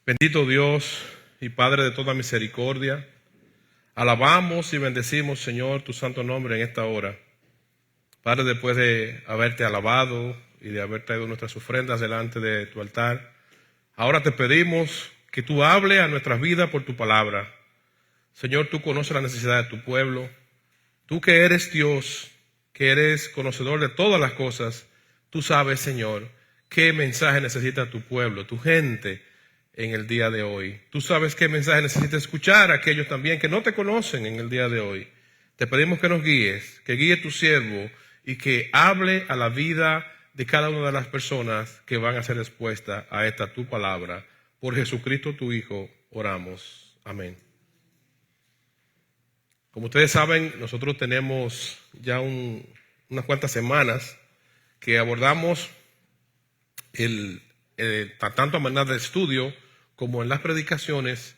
Bendito Dios y Padre de toda misericordia, alabamos y bendecimos, Señor, tu santo nombre en esta hora. Padre, después de haberte alabado y de haber traído nuestras ofrendas delante de tu altar, ahora te pedimos que tú hables a nuestras vidas por tu palabra. Señor, tú conoces la necesidad de tu pueblo. Tú que eres Dios, que eres conocedor de todas las cosas, tú sabes, Señor, qué mensaje necesita tu pueblo, tu gente, en el día de hoy. Tú sabes qué mensaje necesita escuchar a aquellos también que no te conocen en el día de hoy. Te pedimos que nos guíes, que guíe tu siervo y que hable a la vida de cada una de las personas que van a ser expuestas a esta tu palabra. Por Jesucristo tu Hijo, oramos. Amén. Como ustedes saben, nosotros tenemos ya unas cuantas semanas que abordamos tanto a manera de estudio como en las predicaciones,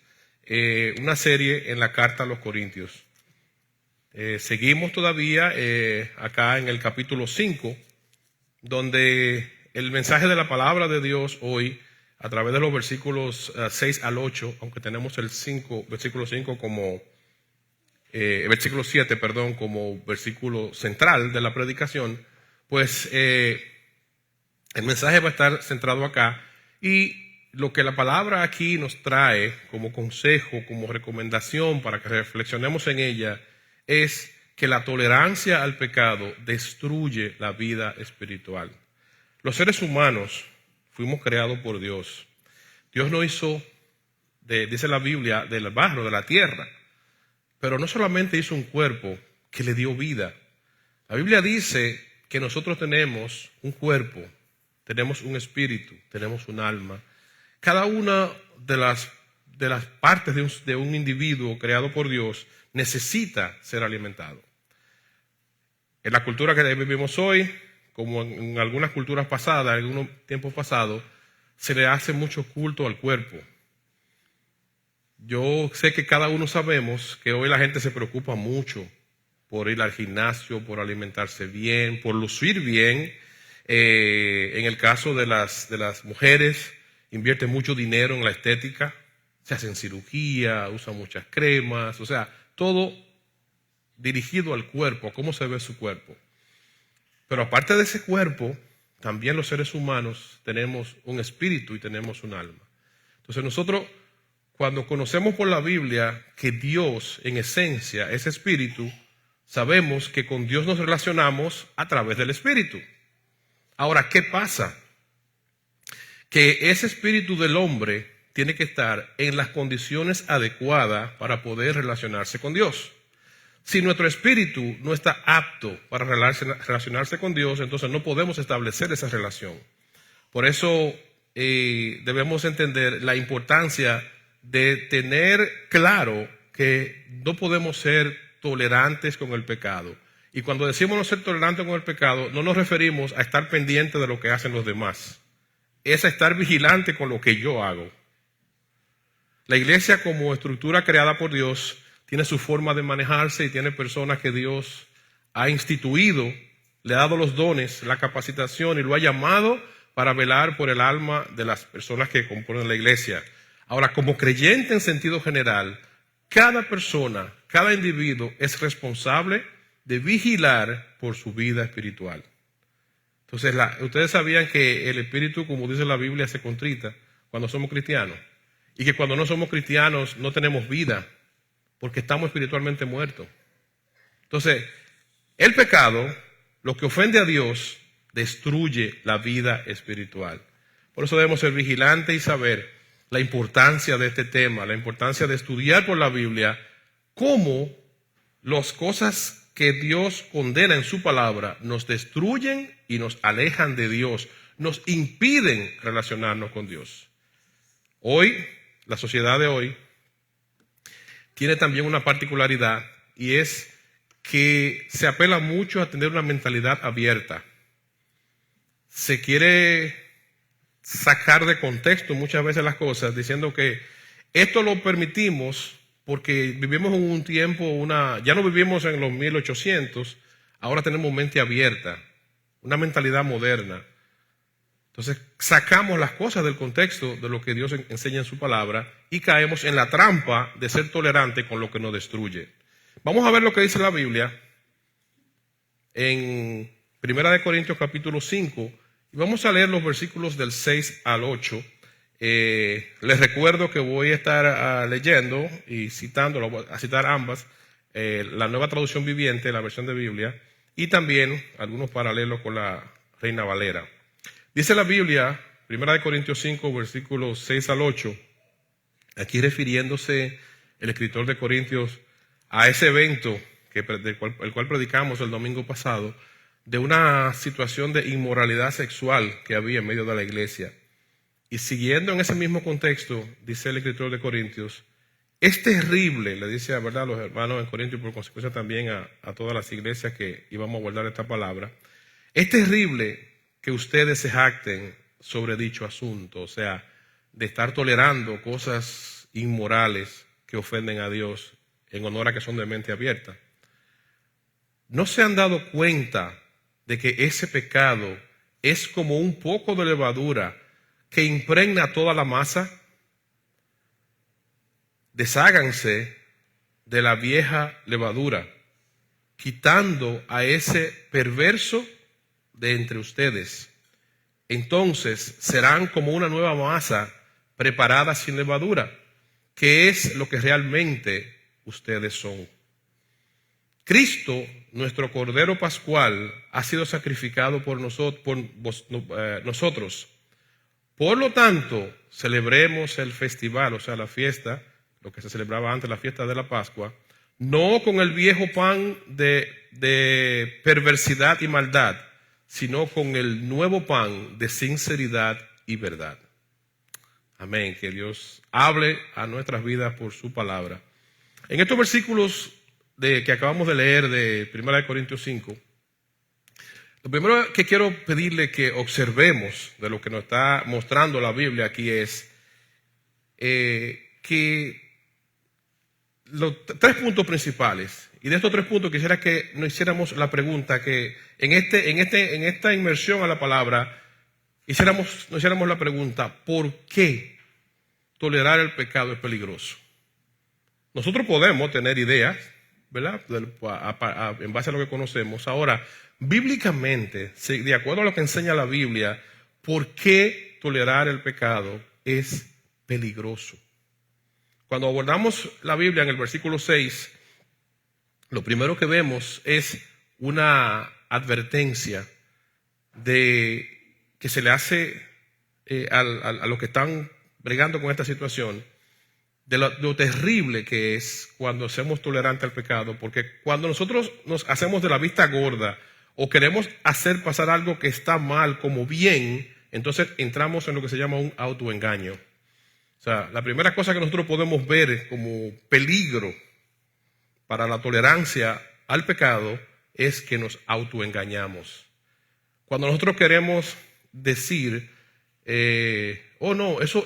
una serie en la carta a los Corintios. Seguimos todavía acá en el capítulo 5, donde el mensaje de la palabra de Dios hoy, a través de los versículos 6 al 8, aunque tenemos el versículo 5 como versículo 7, perdón, como versículo central de la predicación, pues el mensaje va a estar centrado acá, y lo que la palabra aquí nos trae como consejo, como recomendación para que reflexionemos en ella, es que la tolerancia al pecado destruye la vida espiritual. Los seres humanos fuimos creados por Dios. Dios nos hizo, dice la Biblia, del barro, de la tierra. Pero no solamente hizo un cuerpo que le dio vida. La Biblia dice que nosotros tenemos un cuerpo, tenemos un espíritu, tenemos un alma. Cada una de las partes de un individuo creado por Dios necesita ser alimentado. En la cultura que vivimos hoy, como en algunas culturas pasadas, en algunos tiempos pasados, se le hace mucho culto al cuerpo. Yo sé que cada uno sabemos que hoy la gente se preocupa mucho por ir al gimnasio, por alimentarse bien, por lucir bien. En el caso de las mujeres, invierten mucho dinero en la estética, se hacen cirugía, usan muchas cremas, o sea, todo dirigido al cuerpo, a cómo se ve su cuerpo. Pero aparte de ese cuerpo, también los seres humanos tenemos un espíritu y tenemos un alma. Entonces nosotros, cuando conocemos por la Biblia que Dios en esencia es espíritu, sabemos que con Dios nos relacionamos a través del espíritu. Ahora, ¿qué pasa? Que ese espíritu del hombre tiene que estar en las condiciones adecuadas para poder relacionarse con Dios. Si nuestro espíritu no está apto para relacionarse con Dios, entonces no podemos establecer esa relación. Por eso debemos entender la importancia de tener claro que no podemos ser tolerantes con el pecado. Y cuando decimos no ser tolerantes con el pecado, no nos referimos a estar pendiente de lo que hacen los demás. Es a estar vigilante con lo que yo hago. La iglesia, como estructura creada por Dios, tiene su forma de manejarse y tiene personas que Dios ha instituido, le ha dado los dones, la capacitación y lo ha llamado para velar por el alma de las personas que componen la iglesia. Ahora, como creyente en sentido general, cada persona, cada individuo es responsable de vigilar por su vida espiritual. Entonces, ustedes sabían que el espíritu, como dice la Biblia, se contrita cuando somos cristianos. Y que cuando no somos cristianos no tenemos vida, porque estamos espiritualmente muertos. Entonces, el pecado, lo que ofende a Dios, destruye la vida espiritual. Por eso debemos ser vigilantes y saber la importancia de este tema, la importancia de estudiar por la Biblia cómo las cosas que Dios condena en su palabra nos destruyen y nos alejan de Dios, nos impiden relacionarnos con Dios. Hoy, la sociedad de hoy, tiene también una particularidad, y es que se apela mucho a tener una mentalidad abierta. Se quiere sacar de contexto muchas veces las cosas, diciendo que esto lo permitimos porque vivimos en un tiempo, ya no vivimos en los 1800, ahora tenemos mente abierta, una mentalidad moderna. Entonces sacamos las cosas del contexto de lo que Dios enseña en su palabra y caemos en la trampa de ser tolerante con lo que nos destruye. Vamos a ver lo que dice la Biblia en 1 Corintios capítulo 5 y vamos a leer los versículos del 6 al 8. Les recuerdo que voy a estar leyendo y citando, voy a citar ambas, la Nueva Traducción Viviente, la versión de Biblia, y también algunos paralelos con la Reina Valera. Dice la Biblia, 1 Corintios 5, versículos 6 al 8, aquí refiriéndose el escritor de Corintios a ese evento el cual predicamos el domingo pasado, de una situación de inmoralidad sexual que había en medio de la iglesia. Y siguiendo en ese mismo contexto, dice el escritor de Corintios, es terrible, le dice a los hermanos en Corintios, por consecuencia también a todas las iglesias que íbamos a guardar esta palabra, es terrible que ustedes se jacten sobre dicho asunto, o sea, de estar tolerando cosas inmorales que ofenden a Dios en honor a que son de mente abierta. ¿No se han dado cuenta de que ese pecado es como un poco de levadura que impregna toda la masa? Desháganse de la vieja levadura, quitando a ese perverso de entre ustedes. Entonces serán como una nueva masa preparada sin levadura, que es lo que realmente ustedes son. Cristo, nuestro Cordero Pascual, ha sido sacrificado por nosotros. Por lo tanto, celebremos el festival, o sea, la fiesta, lo que se celebraba antes, la fiesta de la Pascua, no con el viejo pan de perversidad y maldad, sino con el nuevo pan de sinceridad y verdad. Amén. Que Dios hable a nuestras vidas por su palabra. En estos versículos que acabamos de leer de 1 Corintios 5, lo primero que quiero pedirle que observemos de lo que nos está mostrando la Biblia aquí es que los 3 puntos principales, y de estos 3 puntos quisiera que nos hiciéramos la pregunta que en esta inmersión a la palabra nos hiciéramos la pregunta: ¿por qué tolerar el pecado es peligroso? Nosotros podemos tener ideas, ¿verdad? En base a lo que conocemos. Ahora, bíblicamente, de acuerdo a lo que enseña la Biblia, ¿por qué tolerar el pecado es peligroso? Cuando abordamos la Biblia en el versículo 6, lo primero que vemos es una advertencia que se le hace a los que están bregando con esta situación, de lo terrible que es cuando somos tolerantes al pecado, porque cuando nosotros nos hacemos de la vista gorda o queremos hacer pasar algo que está mal como bien, entonces entramos en lo que se llama un autoengaño. O sea, la primera cosa que nosotros podemos ver como peligro para la tolerancia al pecado es que nos autoengañamos. Cuando nosotros queremos decir, oh no, eso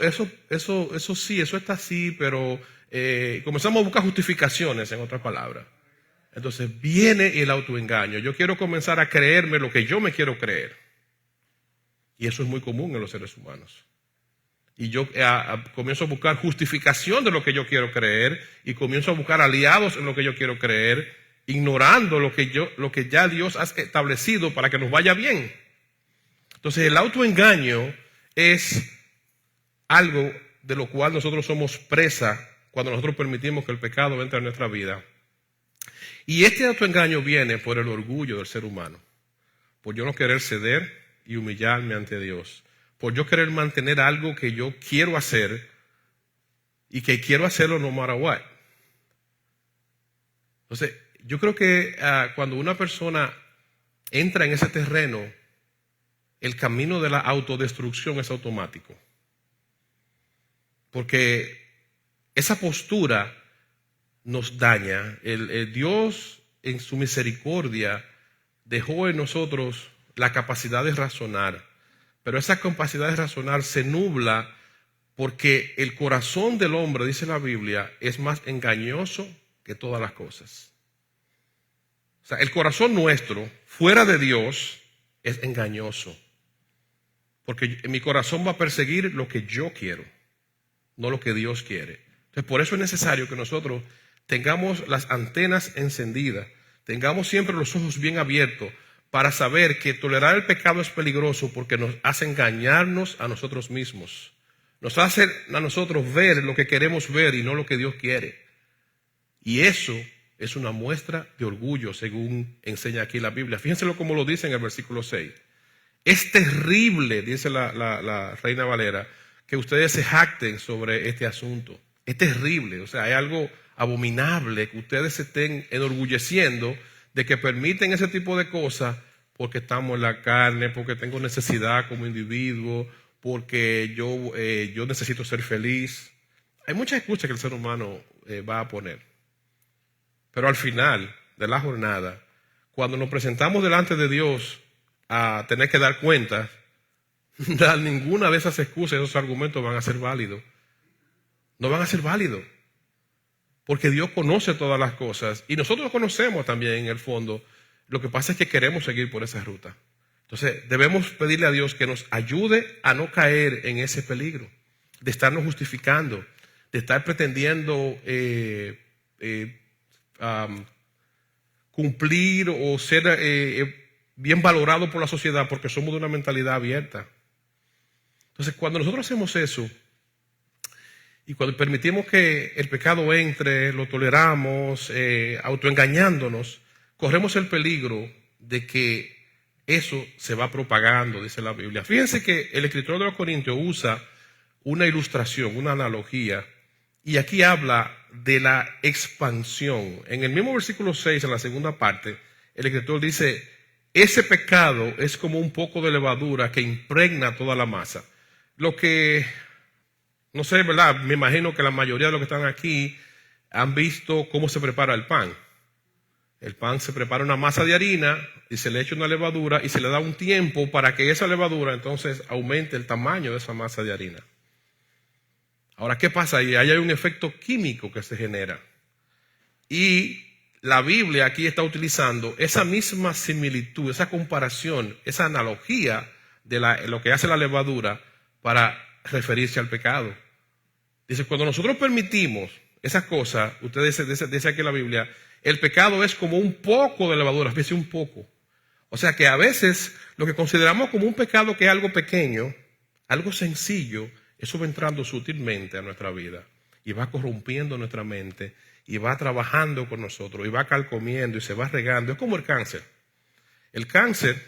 sí, eso está así, pero comenzamos a buscar justificaciones, en otras palabras. Entonces viene el autoengaño. Yo quiero comenzar a creerme lo que yo me quiero creer. Y eso es muy común en los seres humanos. Y yo comienzo a buscar justificación de lo que yo quiero creer y comienzo a buscar aliados en lo que yo quiero creer, ignorando lo que ya Dios ha establecido para que nos vaya bien. Entonces el autoengaño es algo de lo cual nosotros somos presa cuando nosotros permitimos que el pecado entre en nuestra vida. Y este autoengaño viene por el orgullo del ser humano, por yo no querer ceder y humillarme ante Dios, por yo querer mantener algo que yo quiero hacer y que quiero hacerlo no matter what. Entonces, yo creo que cuando una persona entra en ese terreno, el camino de la autodestrucción es automático. Porque esa postura nos daña. Dios, en su misericordia, dejó en nosotros la capacidad de razonar. Pero esa capacidad de razonar se nubla porque el corazón del hombre, dice la Biblia, es más engañoso que todas las cosas. O sea, el corazón nuestro, fuera de Dios, es engañoso. Porque mi corazón va a perseguir lo que yo quiero, no lo que Dios quiere. Entonces, por eso es necesario que nosotros tengamos las antenas encendidas, tengamos siempre los ojos bien abiertos para saber que tolerar el pecado es peligroso porque nos hace engañarnos a nosotros mismos. Nos hace a nosotros ver lo que queremos ver y no lo que Dios quiere. Y eso es una muestra de orgullo, según enseña aquí la Biblia. Fíjense cómo lo dice en el versículo 6. Es terrible, dice la Reina Valera, que ustedes se jacten sobre este asunto. Es terrible, o sea, hay algo abominable que ustedes se estén enorgulleciendo de que permiten ese tipo de cosas porque estamos en la carne, porque tengo necesidad como individuo, porque yo necesito ser feliz. Hay muchas excusas que el ser humano va a poner. Pero al final de la jornada, cuando nos presentamos delante de Dios a tener que dar cuentas, ninguna de esas excusas, esos argumentos van a ser válidos. No van a ser válidos. Porque Dios conoce todas las cosas y nosotros conocemos también en el fondo. Lo que pasa es que queremos seguir por esa ruta. Entonces debemos pedirle a Dios que nos ayude a no caer en ese peligro de estarnos justificando, de estar pretendiendo cumplir o ser bien valorado por la sociedad porque somos de una mentalidad abierta. Entonces, cuando nosotros hacemos eso y cuando permitimos que el pecado entre, lo toleramos, autoengañándonos, corremos el peligro de que eso se va propagando, dice la Biblia. Fíjense que el escritor de los Corintios usa una ilustración, una analogía, y aquí habla de la expansión. En el mismo versículo 6, en la segunda parte, el escritor dice, ese pecado es como un poco de levadura que impregna toda la masa. Lo que, no sé, ¿verdad? Me imagino que la mayoría de los que están aquí han visto cómo se prepara el pan. El pan se prepara una masa de harina y se le echa una levadura y se le da un tiempo para que esa levadura entonces aumente el tamaño de esa masa de harina. Ahora, ¿qué pasa ahí? Ahí hay un efecto químico que se genera. Y la Biblia aquí está utilizando esa misma similitud, esa comparación, esa analogía de lo que hace la levadura para referirse al pecado. Dice, cuando nosotros permitimos esas cosas, ustedes dice aquí en la Biblia, el pecado es como un poco de levadura, fíjese, un poco. O sea que a veces lo que consideramos como un pecado que es algo pequeño, algo sencillo, eso va entrando sutilmente a nuestra vida y va corrompiendo nuestra mente y va trabajando con nosotros y va calcomiendo y se va regando. Es como el cáncer. El cáncer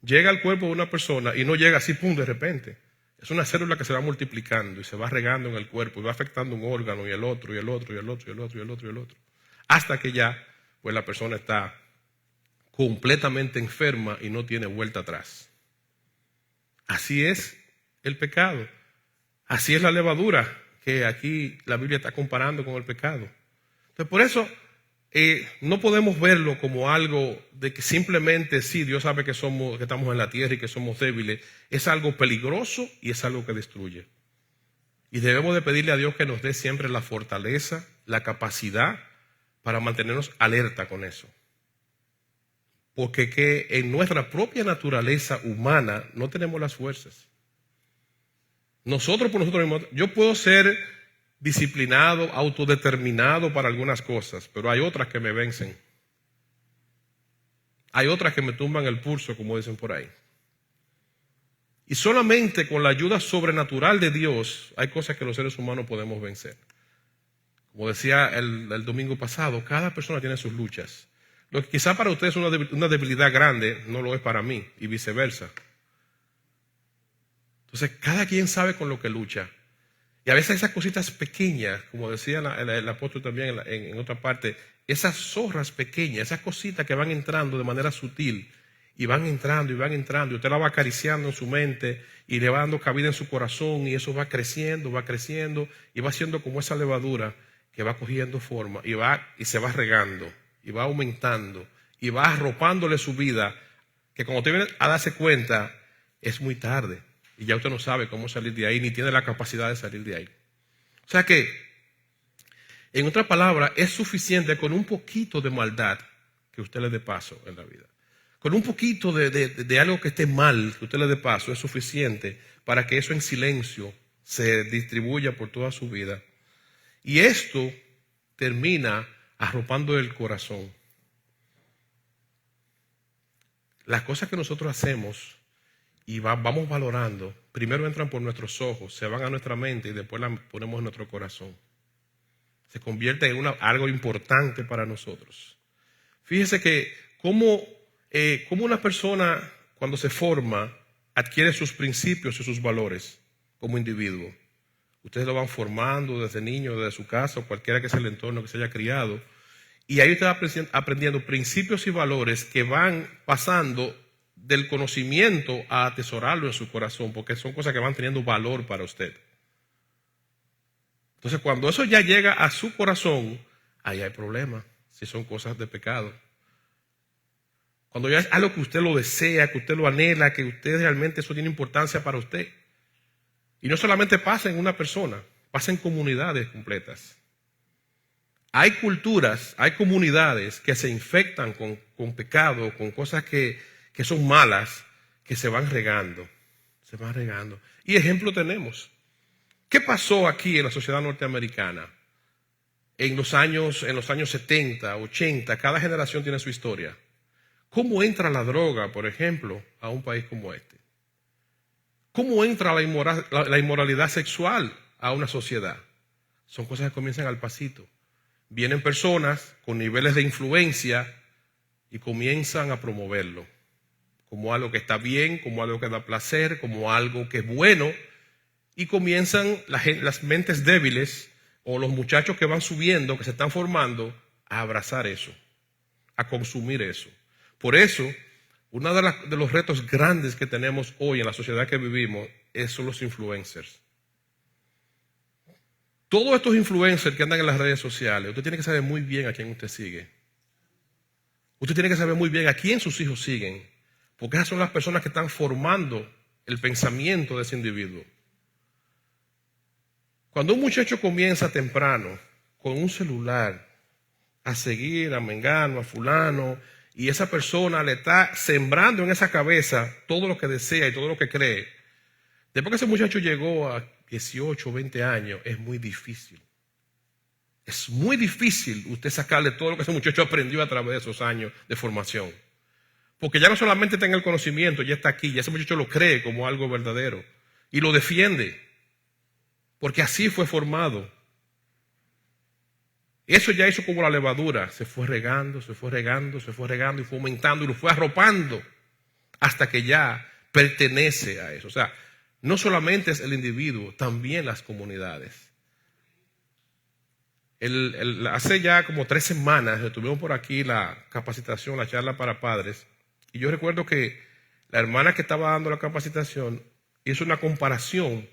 llega al cuerpo de una persona y no llega así, pum, de repente. Es una célula que se va multiplicando y se va regando en el cuerpo y va afectando un órgano y el otro, y el otro, y el otro, y el otro, y el otro, y el otro. Hasta que ya, pues la persona está completamente enferma y no tiene vuelta atrás. Así es el pecado. Así es la levadura que aquí la Biblia está comparando con el pecado. Entonces, por eso no podemos verlo como algo de que simplemente sí, Dios sabe que estamos en la tierra y que somos débiles. Es algo peligroso y es algo que destruye. Y debemos de pedirle a Dios que nos dé siempre la fortaleza, la capacidad para mantenernos alerta con eso. Porque que en nuestra propia naturaleza humana no tenemos las fuerzas. Nosotros por nosotros mismos, yo puedo ser disciplinado, autodeterminado para algunas cosas, pero hay otras que me vencen. Hay otras que me tumban el pulso, como dicen por ahí. Y solamente con la ayuda sobrenatural de Dios hay cosas que los seres humanos podemos vencer. Como decía el domingo pasado, cada persona tiene sus luchas. Lo que quizá para ustedes es una debilidad grande, no lo es para mí, y viceversa. Entonces, cada quien sabe con lo que lucha. Y a veces esas cositas pequeñas, como decía el apóstol también en otra parte, esas zorras pequeñas, esas cositas que van entrando de manera sutil, y van entrando, y usted la va acariciando en su mente, y le va dando cabida en su corazón, y eso va creciendo, y va siendo como esa levadura que va cogiendo forma, y se va regando, y va aumentando, y va arropándole su vida, que cuando usted viene a darse cuenta, es muy tarde. Y ya usted no sabe cómo salir de ahí, ni tiene la capacidad de salir de ahí. O sea que, en otras palabras, es suficiente con un poquito de maldad que usted le dé paso en la vida. Con un poquito de algo que esté mal, que usted le dé paso, es suficiente para que eso en silencio se distribuya por toda su vida. Y esto termina arropando el corazón. Las cosas que nosotros hacemos y vamos valorando, primero entran por nuestros ojos, se van a nuestra mente y después las ponemos en nuestro corazón. Se convierte en algo importante para nosotros. Fíjese que cómo una persona cuando se forma adquiere sus principios y sus valores como individuo. Ustedes lo van formando desde niño, desde su casa, o cualquiera que sea el entorno que se haya criado. Y ahí usted va aprendiendo principios y valores que van pasando del conocimiento a atesorarlo en su corazón, porque son cosas que van teniendo valor para usted. Entonces, cuando eso ya llega a su corazón, ahí hay problema, si son cosas de pecado. Cuando ya es algo que usted lo desea, que usted lo anhela, que usted realmente eso tiene importancia para usted. Y no solamente pasa en una persona, pasa en comunidades completas. Hay culturas, hay comunidades que se infectan con pecado, con cosas que son malas, que se van regando. Se van regando. Y ejemplo tenemos. ¿Qué pasó aquí en la sociedad norteamericana? En los años 70, 80, cada generación tiene su historia. ¿Cómo entra la droga, por ejemplo, a un país como este? ¿Cómo entra la inmoralidad sexual a una sociedad? Son cosas que comienzan al pasito. Vienen personas con niveles de influencia y comienzan a promoverlo como algo que está bien, como algo que da placer, como algo que es bueno. Y comienzan las mentes débiles o los muchachos que van subiendo, que se están formando, a abrazar eso, a consumir eso. Por eso, uno de los retos grandes que tenemos hoy en la sociedad que vivimos son los influencers. Todos estos influencers que andan en las redes sociales, usted tiene que saber muy bien a quién usted sigue. Usted tiene que saber muy bien a quién sus hijos siguen, porque esas son las personas que están formando el pensamiento de ese individuo. Cuando un muchacho comienza temprano con un celular a seguir a mengano, a fulano, y esa persona le está sembrando en esa cabeza todo lo que desea y todo lo que cree, después que ese muchacho llegó a 18, 20 años, es muy difícil. Es muy difícil usted sacarle todo lo que ese muchacho aprendió a través de esos años de formación. Porque ya no solamente está en el conocimiento, ya está aquí, ya ese muchacho lo cree como algo verdadero y lo defiende. Porque así fue formado. Eso ya hizo como la levadura. Se fue regando, se fue regando, se fue regando y fue aumentando y lo fue arropando hasta que ya pertenece a eso. O sea, no solamente es el individuo, también las comunidades. Hace ya como 3 semanas tuvimos por aquí la capacitación, la charla para padres. Y yo recuerdo que la hermana que estaba dando la capacitación hizo una comparación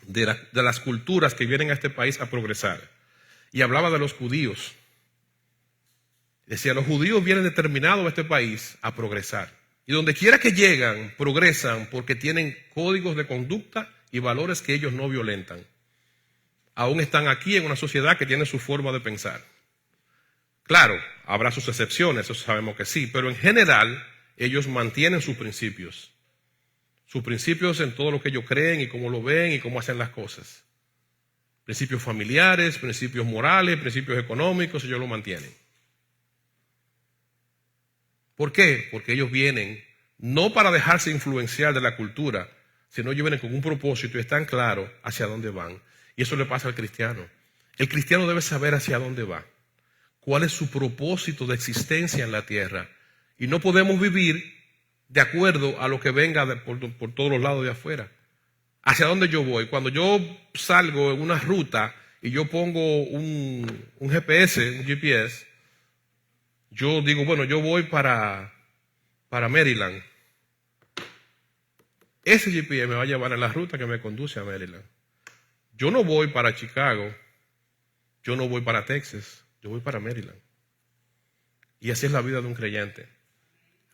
de las culturas que vienen a este país a progresar. Y hablaba de los judíos. Decía, los judíos vienen determinados a este país a progresar. Y donde quiera que llegan, progresan porque tienen códigos de conducta y valores que ellos no violentan. Aún están aquí en una sociedad que tiene su forma de pensar. Claro, habrá sus excepciones, eso sabemos que sí, pero en general ellos mantienen sus principios. Sus principios en todo lo que ellos creen y cómo lo ven y cómo hacen las cosas. Principios familiares, principios morales, principios económicos, ellos lo mantienen. ¿Por qué? Porque ellos vienen no para dejarse influenciar de la cultura, sino ellos vienen con un propósito y están claros hacia dónde van. Y eso le pasa al cristiano. El cristiano debe saber hacia dónde va, cuál es su propósito de existencia en la tierra. Y no podemos vivir de acuerdo a lo que venga por todos los lados de afuera. ¿Hacia dónde yo voy? Cuando yo salgo en una ruta y yo pongo un GPS, yo digo, bueno, yo voy para Maryland. Ese GPS me va a llevar en la ruta que me conduce a Maryland. Yo no voy para Chicago, yo no voy para Texas, yo voy para Maryland. Y así es la vida de un creyente.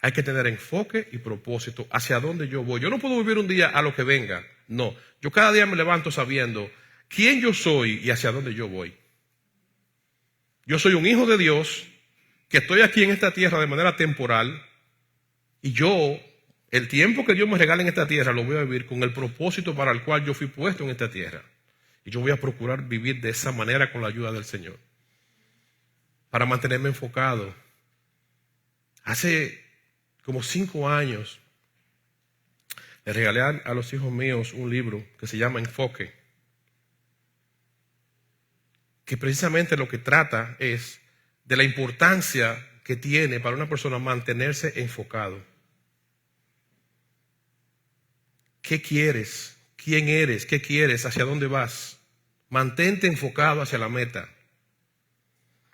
Hay que tener enfoque y propósito hacia dónde yo voy. Yo no puedo vivir un día a lo que venga. No, yo cada día me levanto sabiendo quién yo soy y hacia dónde yo voy. Yo soy un hijo de Dios que estoy aquí en esta tierra de manera temporal Y yo, el tiempo que Dios me regala en esta tierra, lo voy a vivir con el propósito para el cual yo fui puesto en esta tierra. Y yo voy a procurar vivir de esa manera con la ayuda del Señor, para mantenerme enfocado. Hace como 5 años le regalé a los hijos míos un libro que se llama Enfoque, que precisamente lo que trata es de la importancia que tiene para una persona mantenerse enfocado. ¿Qué quieres? ¿Quién eres? ¿Qué quieres? ¿Hacia dónde vas? Mantente enfocado hacia la meta,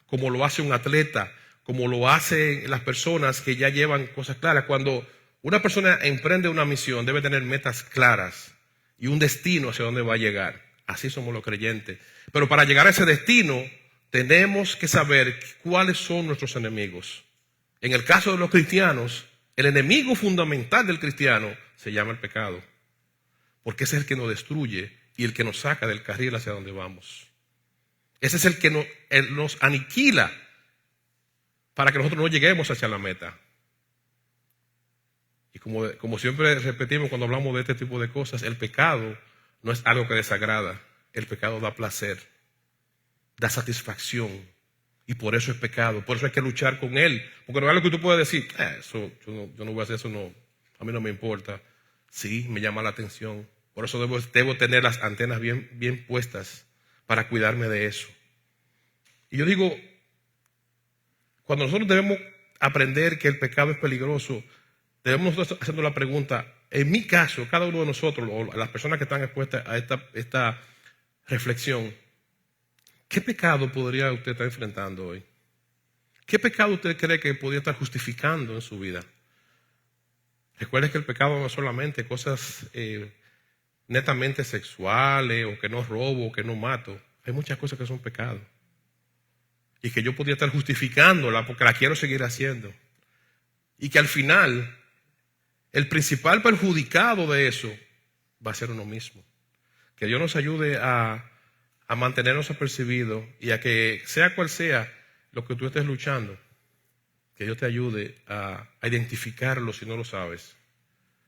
como lo hace un atleta, como lo hacen las personas que ya llevan cosas claras. Cuando una persona emprende una misión, debe tener metas claras y un destino hacia dónde va a llegar. Así somos los creyentes. Pero para llegar a ese destino, tenemos que saber cuáles son nuestros enemigos. En el caso de los cristianos, el enemigo fundamental del cristiano se llama el pecado, porque ese es el que nos destruye y el que nos saca del carril hacia donde vamos. Ese es el que nos aniquila para que nosotros no lleguemos hacia la meta. Y como siempre repetimos cuando hablamos de este tipo de cosas, el pecado no es algo que desagrada. El pecado da placer, da satisfacción, y por eso es pecado. Por eso hay que luchar con él, porque no es algo que tú puedas decir, yo no voy a hacer eso, no, a mí no me importa. Sí, me llama la atención. Por eso debo tener las antenas bien puestas para cuidarme de eso. Y yo digo, cuando nosotros debemos aprender que el pecado es peligroso, debemos nosotros haciendo la pregunta, en mi caso, cada uno de nosotros, o las personas que están expuestas a esta reflexión, ¿qué pecado podría usted estar enfrentando hoy? ¿Qué pecado usted cree que podría estar justificando en su vida? Recuerde que el pecado no es solamente cosas netamente sexuales, o que no robo, o que no mato. Hay muchas cosas que son pecados y que yo podría estar justificándola porque la quiero seguir haciendo, y que al final el principal perjudicado de eso va a ser uno mismo. Que Dios nos ayude a mantenernos apercibidos, y a que sea cual sea lo que tú estés luchando, que Dios te ayude a identificarlo si no lo sabes,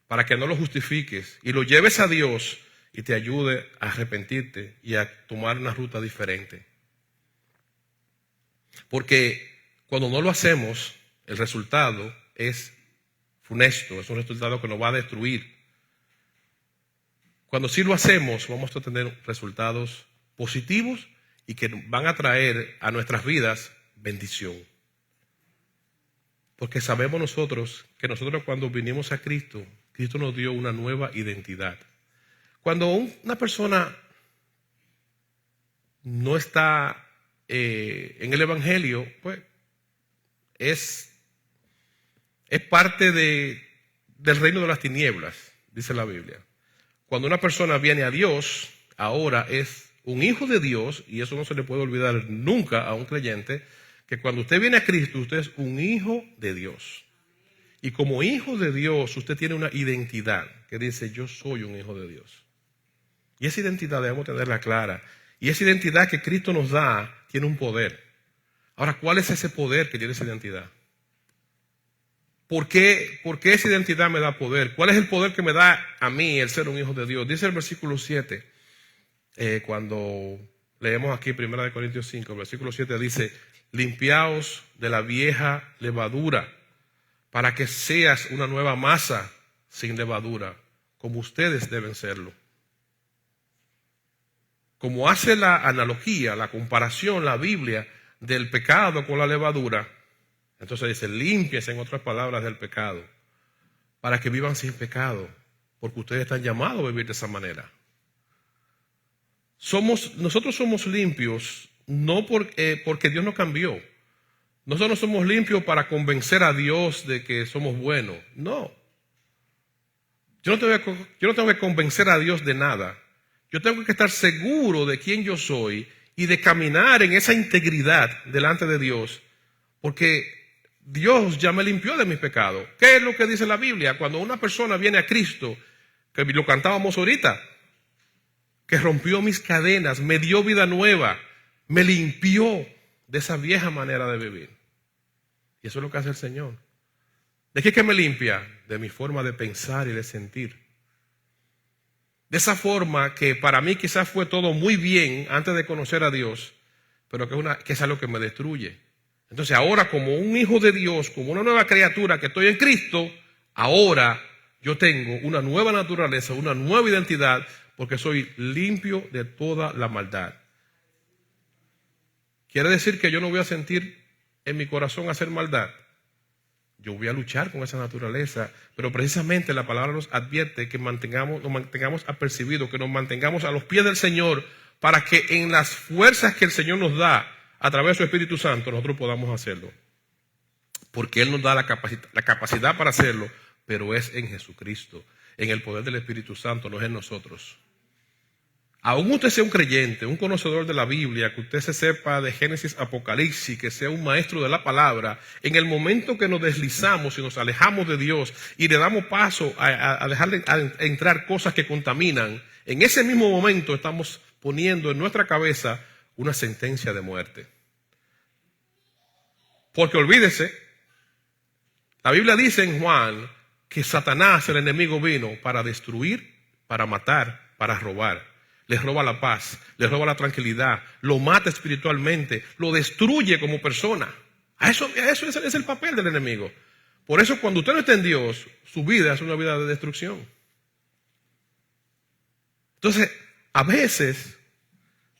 para que no lo justifiques y lo lleves a Dios y te ayude a arrepentirte y a tomar una ruta diferente. Porque cuando no lo hacemos, el resultado es funesto, es un resultado que nos va a destruir. Cuando sí lo hacemos, vamos a tener resultados positivos y que van a traer a nuestras vidas bendición. Porque sabemos nosotros que nosotros cuando vinimos a Cristo, Cristo nos dio una nueva identidad. Cuando una persona no está en el Evangelio, pues es parte del reino de las tinieblas, dice la Biblia. Cuando una persona viene a Dios, ahora es un hijo de Dios, y eso no se le puede olvidar nunca a un creyente, que cuando usted viene a Cristo, usted es un hijo de Dios. Y como hijo de Dios, usted tiene una identidad que dice, yo soy un hijo de Dios. Y esa identidad debemos tenerla clara. Y esa identidad que Cristo nos da tiene un poder. Ahora, ¿cuál es ese poder que tiene esa identidad? ¿Por qué esa identidad me da poder? ¿Cuál es el poder que me da a mí el ser un hijo de Dios? Dice el versículo 7, cuando leemos aquí 1 Corintios 5, el versículo 7 dice, limpiaos de la vieja levadura, para que seas una nueva masa sin levadura, como ustedes deben serlo. Como hace la analogía, la comparación, la Biblia, del pecado con la levadura, entonces dice, límpiense, en otras palabras, del pecado, para que vivan sin pecado, porque ustedes están llamados a vivir de esa manera. Nosotros somos limpios, no porque Dios nos cambió. Nosotros no somos limpios para convencer a Dios de que somos buenos. No. Yo no tengo que convencer a Dios de nada. Yo tengo que estar seguro de quién yo soy y de caminar en esa integridad delante de Dios, porque Dios ya me limpió de mis pecados. ¿Qué es lo que dice la Biblia? Cuando una persona viene a Cristo, que lo cantábamos ahorita, que rompió mis cadenas, me dio vida nueva, me limpió de esa vieja manera de vivir. Y eso es lo que hace el Señor. ¿De qué que me limpia? De mi forma de pensar y de sentir. De esa forma que para mí quizás fue todo muy bien antes de conocer a Dios, pero que es algo que me destruye. Entonces ahora, como un hijo de Dios, como una nueva criatura que estoy en Cristo, ahora yo tengo una nueva naturaleza, una nueva identidad, porque soy limpio de toda la maldad. Quiere decir que yo no voy a sentir en mi corazón hacer maldad. Yo voy a luchar con esa naturaleza, pero precisamente la palabra nos advierte que nos mantengamos apercibidos, que nos mantengamos a los pies del Señor, para que en las fuerzas que el Señor nos da a través de su Espíritu Santo nosotros podamos hacerlo. Porque Él nos da la capacidad para hacerlo, pero es en Jesucristo, en el poder del Espíritu Santo, no es en nosotros. Aún usted sea un creyente, un conocedor de la Biblia, que usted se sepa de Génesis, Apocalipsis, que sea un maestro de la palabra, en el momento que nos deslizamos y nos alejamos de Dios y le damos paso a dejarle entrar cosas que contaminan, en ese mismo momento estamos poniendo en nuestra cabeza una sentencia de muerte. Porque olvídese, la Biblia dice en Juan que Satanás, el enemigo, vino para destruir, para matar, para robar. Les roba la paz, les roba la tranquilidad, lo mata espiritualmente, lo destruye como persona. Eso es el papel del enemigo. Por eso cuando usted no está en Dios, su vida es una vida de destrucción. Entonces, a veces,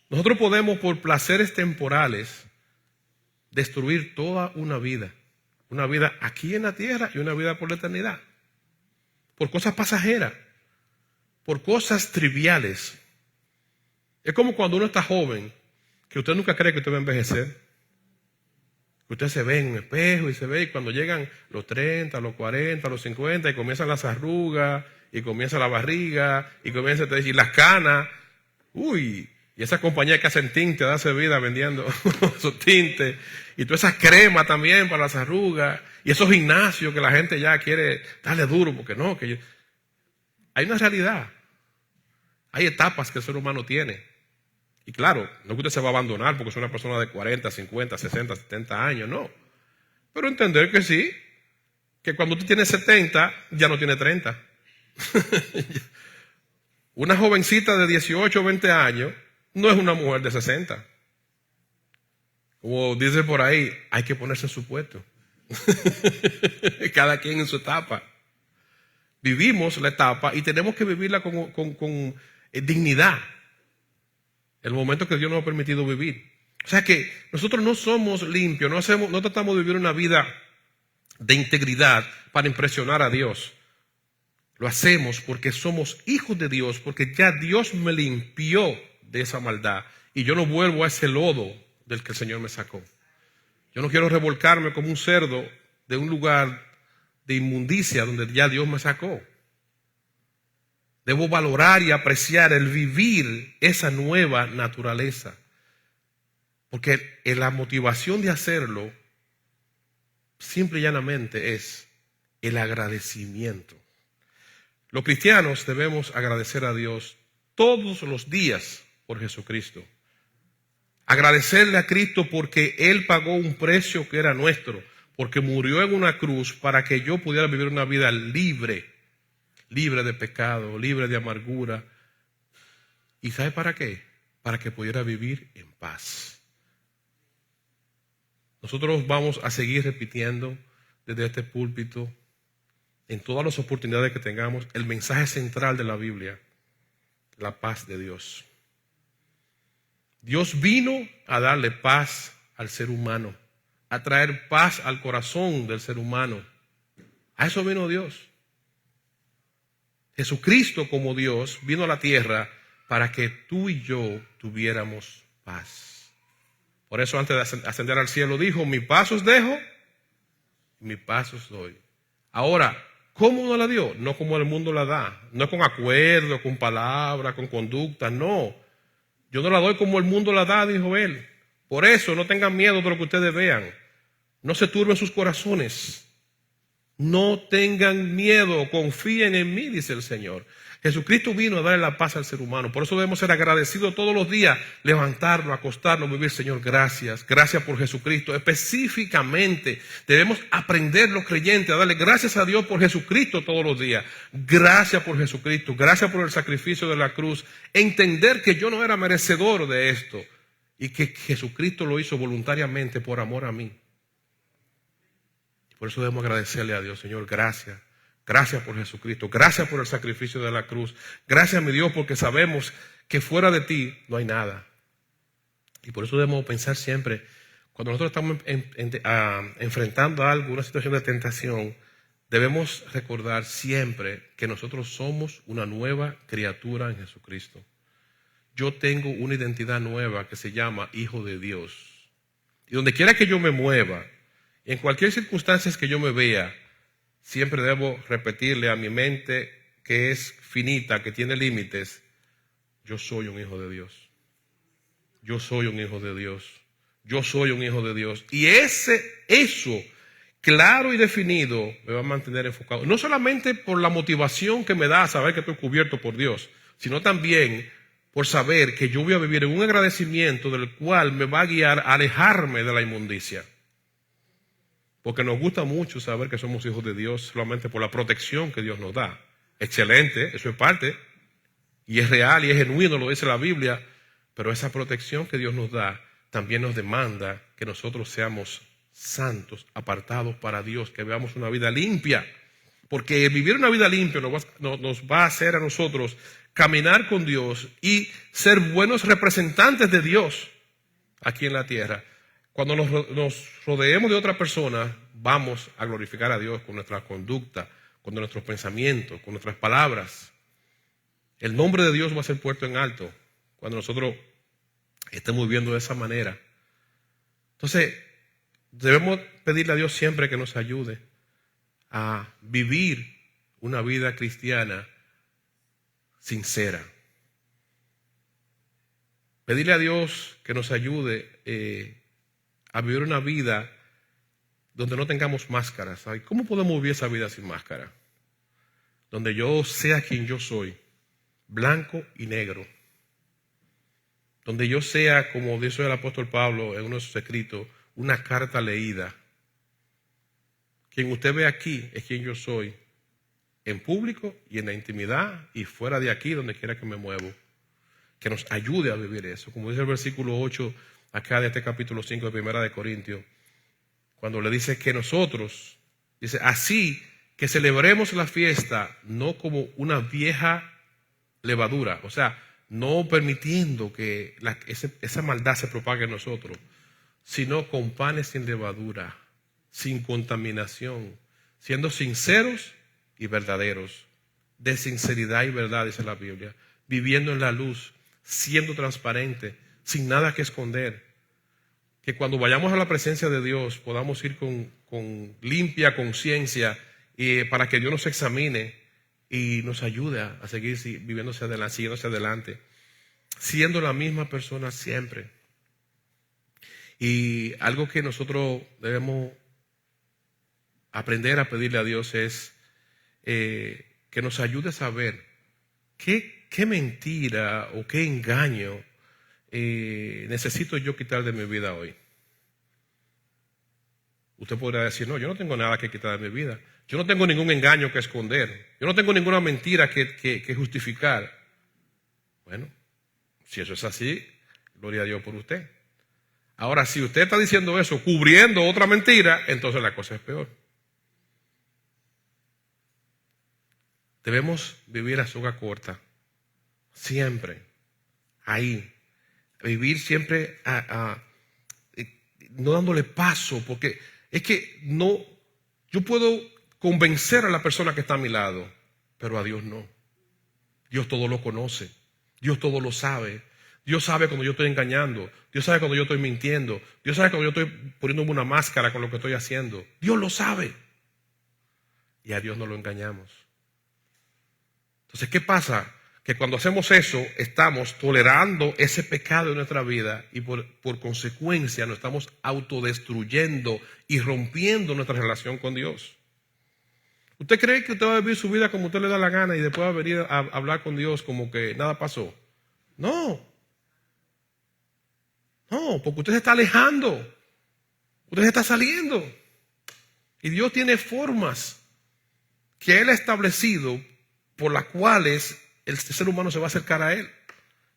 nosotros podemos por placeres temporales destruir toda una vida aquí en la tierra y una vida por la eternidad. Por cosas pasajeras, por cosas triviales. Es como cuando uno está joven, que usted nunca cree que usted va a envejecer. Que usted se ve en un espejo y se ve, y cuando llegan los 30, los 40, los 50, y comienzan las arrugas, y comienza la barriga, y comienza y las canas. Uy, y esa compañía que hacen tinte, hace vida vendiendo esos tintes, y todas esas cremas también para las arrugas, y esos gimnasios que la gente ya quiere darle duro, porque no, hay una realidad. Hay etapas que el ser humano tiene. Y claro, no es que usted se va a abandonar porque es una persona de 40, 50, 60, 70 años, no. Pero entender que sí, que cuando usted tiene 70, ya no tiene 30. Una jovencita de 18 o 20 años no es una mujer de 60. Como dice por ahí, hay que ponerse en su puesto. Cada quien en su etapa. Vivimos la etapa y tenemos que vivirla con dignidad. El momento que Dios nos ha permitido vivir. O sea que nosotros no somos limpios, no tratamos de vivir una vida de integridad para impresionar a Dios. Lo hacemos porque somos hijos de Dios, porque ya Dios me limpió de esa maldad y yo no vuelvo a ese lodo del que el Señor me sacó. Yo no quiero revolcarme como un cerdo de un lugar de inmundicia donde ya Dios me sacó. Debo valorar y apreciar el vivir esa nueva naturaleza. Porque la motivación de hacerlo, simple y llanamente, es el agradecimiento. Los cristianos debemos agradecer a Dios todos los días por Jesucristo. Agradecerle a Cristo porque Él pagó un precio que era nuestro, porque murió en una cruz para que yo pudiera vivir una vida libre de pecado, libre de amargura. ¿Y sabe para qué? Para que pudiera vivir en paz. Nosotros vamos a seguir repitiendo desde este púlpito, en todas las oportunidades que tengamos, el mensaje central de la Biblia, la paz de Dios. Dios vino a darle paz al ser humano, a traer paz al corazón del ser humano. A eso vino Dios. Jesucristo como Dios vino a la tierra para que tú y yo tuviéramos paz. Por eso antes de ascender al cielo dijo, mi paz os dejo, mi paz os doy. Ahora, ¿cómo nos la dio? No como el mundo la da, no con acuerdo, con palabras, con conducta, no. Yo no la doy como el mundo la da, dijo él. Por eso no tengan miedo de lo que ustedes vean. No se turben sus corazones. No tengan miedo, confíen en mí, dice el Señor. Jesucristo vino a darle la paz al ser humano. Por eso debemos ser agradecidos todos los días, levantarnos, acostarnos, vivir. Señor, gracias. Gracias por Jesucristo. Específicamente debemos aprender los creyentes a darle gracias a Dios por Jesucristo todos los días. Gracias por Jesucristo. Gracias por el sacrificio de la cruz. Entender que yo no era merecedor de esto y que Jesucristo lo hizo voluntariamente por amor a mí. Por eso debemos agradecerle a Dios. Señor, gracias. Gracias por Jesucristo, gracias por el sacrificio de la cruz. Gracias, mi Dios, porque sabemos que fuera de ti no hay nada. Y por eso debemos pensar siempre, cuando nosotros estamos enfrentando algo, una situación de tentación, debemos recordar siempre que nosotros somos una nueva criatura en Jesucristo. Yo tengo una identidad nueva que se llama Hijo de Dios. Y donde quiera que yo me mueva, en cualquier circunstancia que yo me vea, siempre debo repetirle a mi mente, que es finita, que tiene límites, yo soy un hijo de Dios. Yo soy un hijo de Dios. Yo soy un hijo de Dios. Y eso, claro y definido, me va a mantener enfocado. No solamente por la motivación que me da a saber que estoy cubierto por Dios, sino también por saber que yo voy a vivir en un agradecimiento del cual me va a guiar a alejarme de la inmundicia. Porque nos gusta mucho saber que somos hijos de Dios solamente por la protección que Dios nos da. Excelente, eso es parte. Y es real y es genuino, lo dice la Biblia. Pero esa protección que Dios nos da también nos demanda que nosotros seamos santos, apartados para Dios, que veamos una vida limpia. Porque vivir una vida limpia nos va a hacer a nosotros caminar con Dios y ser buenos representantes de Dios aquí en la tierra. Cuando nos rodeemos de otra persona, vamos a glorificar a Dios con nuestra conducta, con nuestros pensamientos, con nuestras palabras. El nombre de Dios va a ser puesto en alto cuando nosotros estemos viviendo de esa manera. Entonces, debemos pedirle a Dios siempre que nos ayude a vivir una vida cristiana sincera. Pedirle a Dios que nos ayude a vivir una vida donde no tengamos máscaras. ¿Sabes? ¿Cómo podemos vivir esa vida sin máscara? Donde yo sea quien yo soy, blanco y negro. Donde yo sea, como dice el apóstol Pablo en uno de sus escritos, una carta leída. Quien usted ve aquí es quien yo soy, en público y en la intimidad y fuera de aquí, donde quiera que me muevo. Que nos ayude a vivir eso. Como dice el versículo 8 acá de este capítulo 5 de 1 de Corintios, cuando le dice que nosotros, dice, así que celebremos la fiesta no como una vieja levadura, o sea, no permitiendo que esa maldad se propague en nosotros, sino con panes sin levadura, sin contaminación, siendo sinceros y verdaderos, de sinceridad y verdad, dice la Biblia, viviendo en la luz, siendo transparente, sin nada que esconder. Que cuando vayamos a la presencia de Dios podamos ir con limpia conciencia para que Dios nos examine y nos ayude a seguir viviéndose adelante, siguiéndose adelante, siendo la misma persona siempre. Y algo que nosotros debemos aprender a pedirle a Dios es que nos ayude a saber qué mentira o qué engaño necesito yo quitar de mi vida hoy. Usted podrá decir, no, yo no tengo nada que quitar de mi vida. Yo no tengo ningún engaño que esconder. Yo no tengo ninguna mentira que justificar. Bueno, si eso es así, gloria a Dios por usted. Ahora, si usted está diciendo eso cubriendo otra mentira, entonces la cosa es peor. Debemos vivir a soga corta, siempre, ahí. Vivir siempre no dándole paso, porque es que no, yo puedo convencer a la persona que está a mi lado, pero a Dios no. Dios todo lo conoce, Dios todo lo sabe. Dios sabe cuando yo estoy engañando, Dios sabe cuando yo estoy mintiendo, Dios sabe cuando yo estoy poniéndome una máscara con lo que estoy haciendo. Dios lo sabe. Y a Dios no lo engañamos. Entonces, ¿qué pasa? Que cuando hacemos eso, estamos tolerando ese pecado en nuestra vida y por consecuencia nos estamos autodestruyendo y rompiendo nuestra relación con Dios. ¿Usted cree que usted va a vivir su vida como usted le da la gana y después va a venir a hablar con Dios como que nada pasó? No. No, porque usted se está alejando. Usted se está saliendo. Y Dios tiene formas que Él ha establecido por las cuales el ser humano se va a acercar a Él.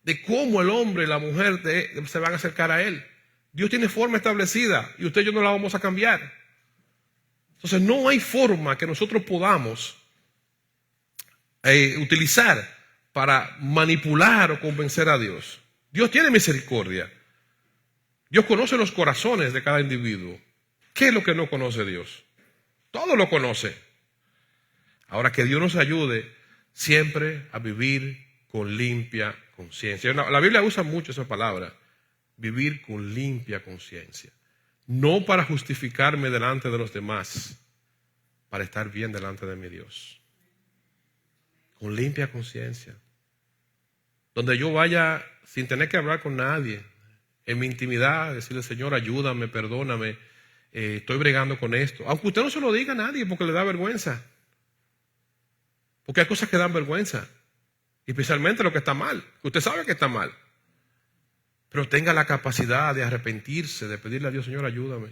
De cómo el hombre y la mujer se van a acercar a Él. Dios tiene forma establecida y usted y yo no la vamos a cambiar. Entonces no hay forma que nosotros podamos utilizar para manipular o convencer a Dios. Dios tiene misericordia. Dios conoce los corazones de cada individuo. ¿Qué es lo que no conoce Dios? Todo lo conoce. Ahora, que Dios nos ayude siempre a vivir con limpia conciencia. La Biblia usa mucho esa palabra, vivir con limpia conciencia. No para justificarme delante de los demás, para estar bien delante de mi Dios. Con limpia conciencia. Donde yo vaya sin tener que hablar con nadie, en mi intimidad, decirle, Señor, ayúdame, perdóname, estoy bregando con esto. Aunque usted no se lo diga a nadie porque le da vergüenza. Porque hay cosas que dan vergüenza. Y especialmente lo que está mal, que usted sabe que está mal. Pero tenga la capacidad de arrepentirse, de pedirle a Dios, Señor, ayúdame.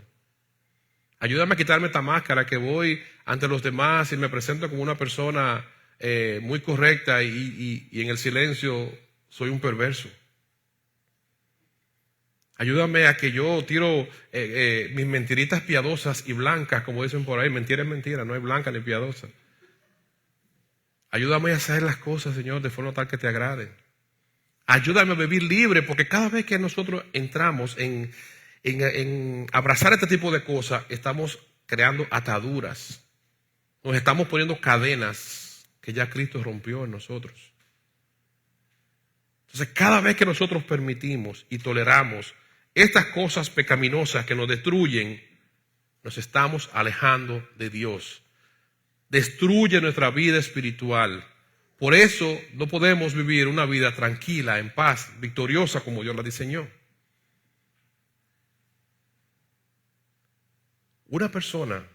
Ayúdame a quitarme esta máscara que voy ante los demás y me presento como una persona muy correcta y en el silencio soy un perverso. Ayúdame a que yo tiro mis mentiritas piadosas y blancas, como dicen por ahí. Mentira es mentira, no hay blanca ni piadosa. Ayúdame a hacer las cosas, Señor, de forma tal que te agraden. Ayúdame a vivir libre, porque cada vez que nosotros entramos en abrazar este tipo de cosas, estamos creando ataduras. Nos estamos poniendo cadenas que ya Cristo rompió en nosotros. Entonces, cada vez que nosotros permitimos y toleramos estas cosas pecaminosas que nos destruyen, nos estamos alejando de Dios. Destruye nuestra vida espiritual. Por eso no podemos vivir una vida tranquila, en paz, victoriosa como Dios la diseñó. Una persona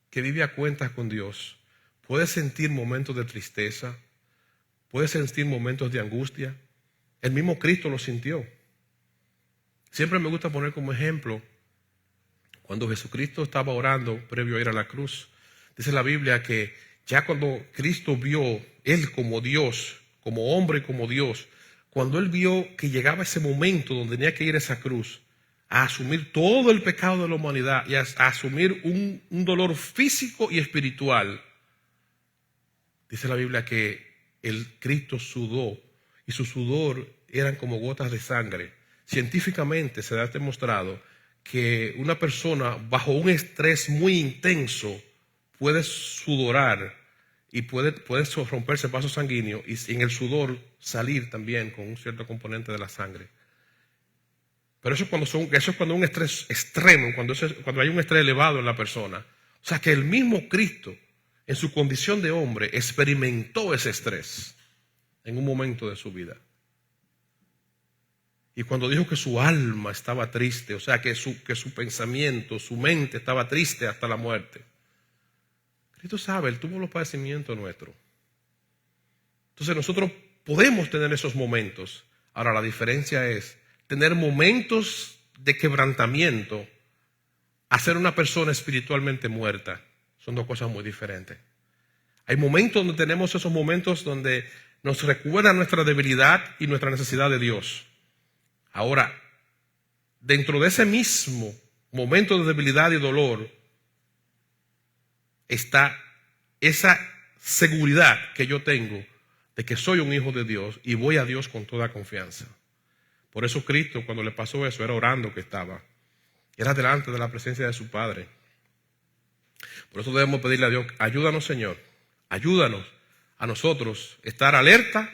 que vive a cuentas con Dios puede sentir momentos de tristeza, puede sentir momentos de angustia. El mismo Cristo lo sintió. Siempre me gusta poner como ejemplo cuando Jesucristo estaba orando previo a ir a la cruz. Dice la Biblia que ya cuando Cristo vio, Él como Dios, como hombre y como Dios, cuando Él vio que llegaba ese momento donde tenía que ir a esa cruz, a asumir todo el pecado de la humanidad y a asumir un dolor físico y espiritual, dice la Biblia que el Cristo sudó y su sudor eran como gotas de sangre. Científicamente se ha demostrado que una persona bajo un estrés muy intenso puede sudorar y puede romperse el vaso sanguíneo y en el sudor salir también con un cierto componente de la sangre. Pero eso es cuando un estrés extremo, cuando hay un estrés elevado en la persona. O sea que el mismo Cristo, en su condición de hombre, experimentó ese estrés en un momento de su vida. Y cuando dijo que su alma estaba triste, o sea que su pensamiento, su mente estaba triste hasta la muerte. Cristo sabe, Él tuvo los padecimientos nuestros. Entonces nosotros podemos tener esos momentos. Ahora la diferencia es tener momentos de quebrantamiento a ser una persona espiritualmente muerta. Son dos cosas muy diferentes. Hay momentos donde tenemos esos momentos donde nos recuerda nuestra debilidad y nuestra necesidad de Dios. Ahora, dentro de ese mismo momento de debilidad y dolor, está esa seguridad que yo tengo de que soy un hijo de Dios y voy a Dios con toda confianza. Por eso Cristo, cuando le pasó eso, era orando que estaba. Era delante de la presencia de su Padre. Por eso debemos pedirle a Dios, ayúdanos, Señor, ayúdanos a nosotros estar alerta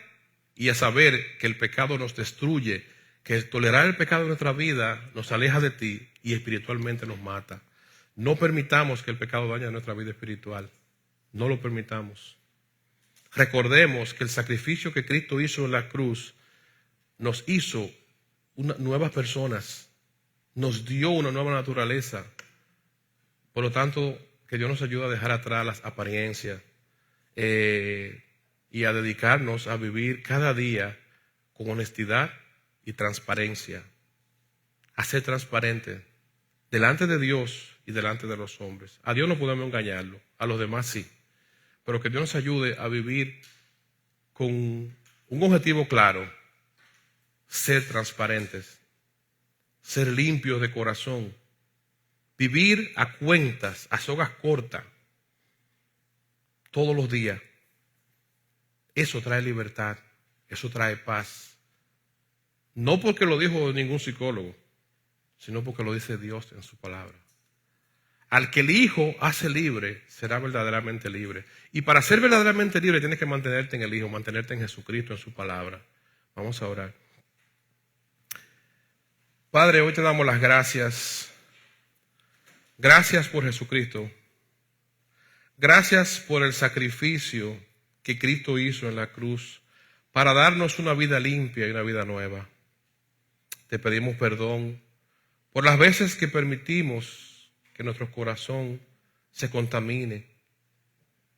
y a saber que el pecado nos destruye, que tolerar el pecado en nuestra vida nos aleja de ti y espiritualmente nos mata. No permitamos que el pecado dañe nuestra vida espiritual. No lo permitamos. Recordemos que el sacrificio que Cristo hizo en la cruz nos hizo nuevas personas. Nos dio una nueva naturaleza. Por lo tanto, que Dios nos ayude a dejar atrás las apariencias, y a dedicarnos a vivir cada día con honestidad y transparencia, a ser transparentes delante de Dios y delante de los hombres. A Dios no podemos engañarlo, a los demás sí, pero que Dios nos ayude a vivir con un objetivo claro: ser transparentes, ser limpios de corazón, vivir a cuentas, a sogas cortas, todos los días. Eso trae libertad, eso trae paz. No porque lo dijo ningún psicólogo, sino porque lo dice Dios en su palabra. Al que el Hijo hace libre, será verdaderamente libre. Y para ser verdaderamente libre tienes que mantenerte en el Hijo, mantenerte en Jesucristo, en su palabra. Vamos a orar. Padre, hoy te damos las gracias. Gracias por Jesucristo. Gracias por el sacrificio que Cristo hizo en la cruz para darnos una vida limpia y una vida nueva. Te pedimos perdón por las veces que permitimos que nuestro corazón se contamine.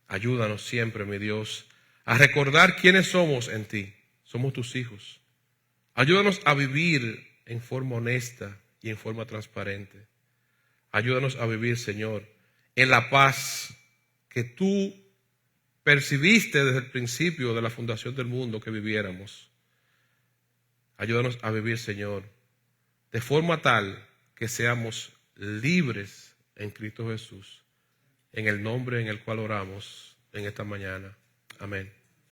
Ayúdanos siempre, mi Dios, a recordar quiénes somos en ti. Somos tus hijos. Ayúdanos a vivir en forma honesta y en forma transparente. Ayúdanos a vivir, Señor, en la paz que tú percibiste desde el principio de la fundación del mundo que viviéramos. Ayúdanos a vivir, Señor, de forma tal que seamos libres en Cristo Jesús, en el nombre en el cual oramos en esta mañana. Amén.